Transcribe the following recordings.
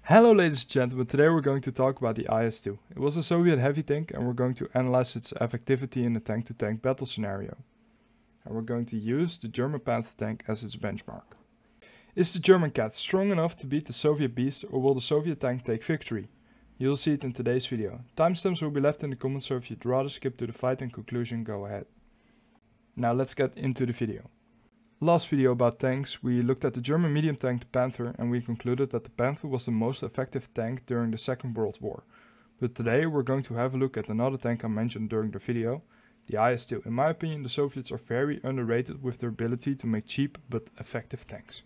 Hello ladies and gentlemen, today we're going to talk about the IS-2. It was a Soviet heavy tank and we're going to analyze its effectivity in a tank-to-tank battle scenario. And we're going to use the German Panther tank as its benchmark. Is the German cat strong enough to beat the Soviet beast, or will the Soviet tank take victory? You'll see it in today's video. Timestamps will be left in the comments, so if you'd rather skip to the fight and conclusion, go ahead. Now let's get into the video. Last video about tanks, we looked at the German medium tank the Panther and we concluded that the Panther was the most effective tank during the Second World War. But today we're going to have a look at another tank I mentioned during the video, the IS-2. In my opinion, the Soviets are very underrated with their ability to make cheap but effective tanks.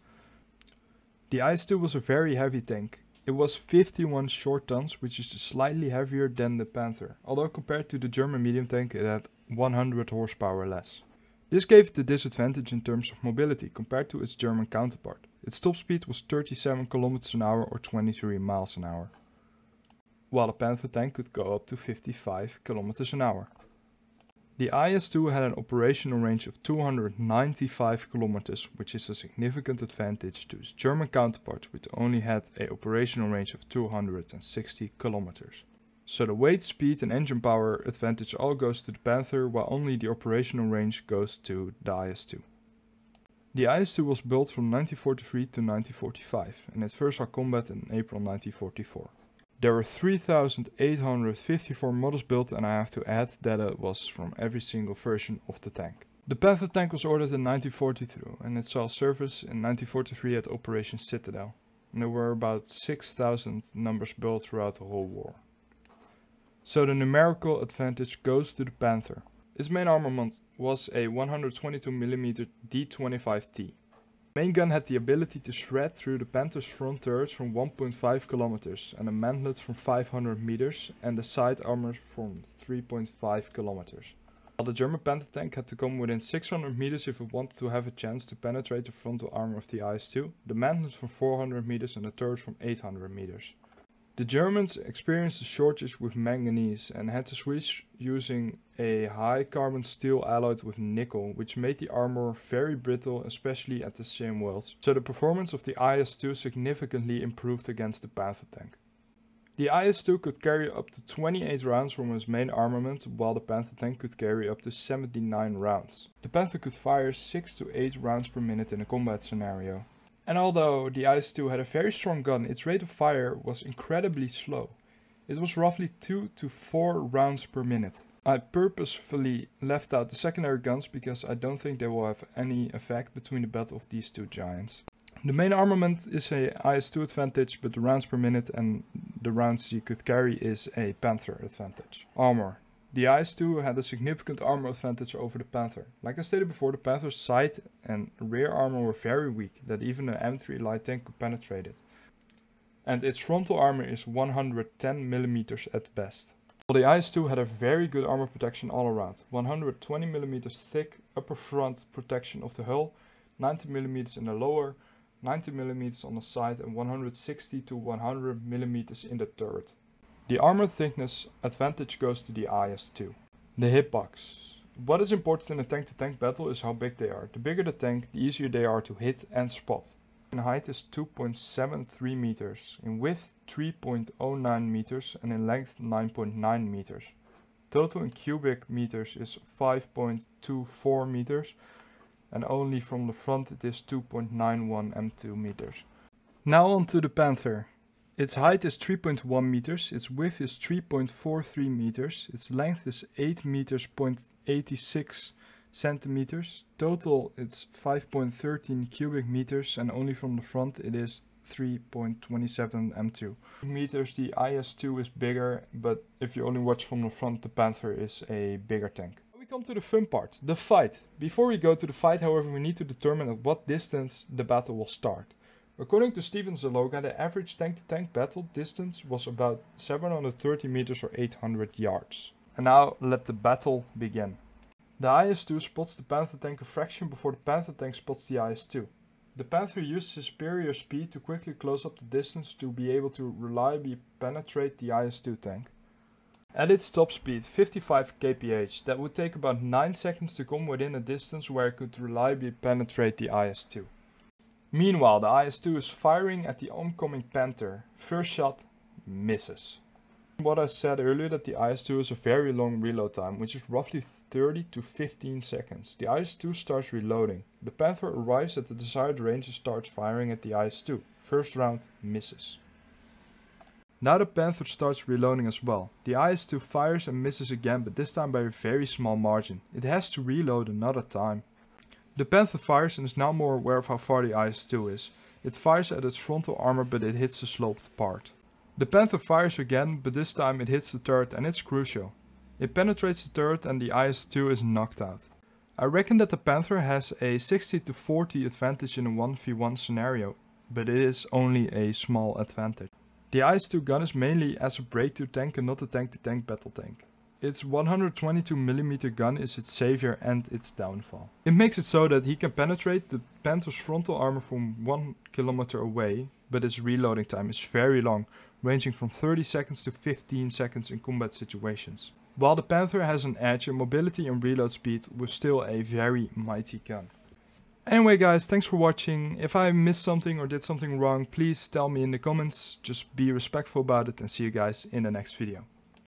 The IS-2 was a very heavy tank. It was 51 short tons, which is slightly heavier than the Panther, although compared to the German medium tank it had 100 horsepower less. This gave it the disadvantage in terms of mobility compared to its German counterpart. Its top speed was 37 km an hour or 23 miles an hour, while the Panther tank could go up to 55 km an hour. The IS-2 had an operational range of 295 km, which is a significant advantage to its German counterpart, which only had an operational range of 260 km. So the weight, speed and engine power advantage all goes to the Panther, while only the operational range goes to the IS-2. The IS-2 was built from 1943 to 1945 and it first saw combat in April 1944. There were 3,854 models built, and I have to add that it was from every single version of the tank. The Panther tank was ordered in 1942 and it saw service in 1943 at Operation Citadel. And there were about 6,000 numbers built throughout the whole war. So the numerical advantage goes to the Panther. Its main armament was a 122mm D25T. The main gun had the ability to shred through the Panther's front turrets from 1.5 km and a mantlet from 500 meters and the side armor from 3.5 km. While the German Panther tank had to come within 600 meters if it wanted to have a chance to penetrate the frontal armor of the IS-2, the mantlet from 400 meters and the turret from 800 meters. The Germans experienced a shortage with manganese and had to switch using a high carbon steel alloyed with nickel, which made the armor very brittle, especially at the sim welds. So the performance of the IS-2 significantly improved against the Panther tank. The IS-2 could carry up to 28 rounds from its main armament, while the Panther tank could carry up to 79 rounds. The Panther could fire 6 to 8 rounds per minute in a combat scenario. And although the IS-2 had a very strong gun, its rate of fire was incredibly slow. It was roughly 2 to 4 rounds per minute. I purposefully left out the secondary guns because I don't think they will have any effect between the battle of these two giants. The main armament is a IS-2 advantage, but the rounds per minute and the rounds you could carry is a Panther advantage. Armor. The IS-2 had a significant armor advantage over the Panther. Like I stated before, the Panther's side and rear armor were very weak, that even an M3 light tank could penetrate it. And its frontal armor is 110mm at best. While the IS-2 had a very good armor protection all around. 120mm thick upper front protection of the hull, 90mm in the lower, 90mm on the side and 160 to 100mm in the turret. The armor thickness advantage goes to the IS-2. The hitbox. What is important in a tank-to-tank battle is how big they are. The bigger the tank, the easier they are to hit and spot. In height is 2.73 meters, in width 3.09 meters and in length 9.9 meters. Total in cubic meters is 5.24 meters and only from the front it is 2.91 m2 meters. Now on to the Panther. Its height is 3.1 meters, its width is 3.43 meters, its length is 8 meters 0.86 centimeters. Total it's 5.13 cubic meters and only from the front it is 3.27 m2 meters. The IS-2 is bigger, but if you only watch from the front, the Panther is a bigger tank. We come to the fun part, the fight. Before we go to the fight, however, we need to determine at what distance the battle will start. According to Steven Zaloga, the average tank-to-tank battle distance was about 730 meters or 800 yards. And now let the battle begin. The IS-2 spots the Panther tank a fraction before the Panther tank spots the IS-2. The Panther uses his superior speed to quickly close up the distance to be able to reliably penetrate the IS-2 tank. At its top speed, 55 kph, that would take about 9 seconds to come within a distance where it could reliably penetrate the IS-2. Meanwhile, the IS-2 is firing at the oncoming Panther. First shot, misses. What I said earlier, that the IS-2 has a very long reload time, which is roughly 30 to 15 seconds. The IS-2 starts reloading. The Panther arrives at the desired range and starts firing at the IS-2. First round, misses. Now the Panther starts reloading as well. The IS-2 fires and misses again, but this time by a very small margin. It has to reload another time. The Panther fires and is now more aware of how far the IS-2 is. It fires at its frontal armor, but it hits the sloped part. The Panther fires again, but this time it hits the turret and it's crucial. It penetrates the turret and the IS-2 is knocked out. I reckon that the Panther has a 60 to 40 advantage in a 1v1 scenario, but it is only a small advantage. The IS-2 gun is mainly as a breakthrough tank and not a tank-to-tank battle tank. Its 122mm gun is its savior and its downfall. It makes it so that he can penetrate the Panther's frontal armor from 1 kilometer away, but its reloading time is very long, ranging from 30 seconds to 15 seconds in combat situations. While the Panther has an edge in mobility and reload speed, with still a very mighty gun. Anyway guys, thanks for watching. If I missed something or did something wrong, please tell me in the comments. Just be respectful about it and see you guys in the next video.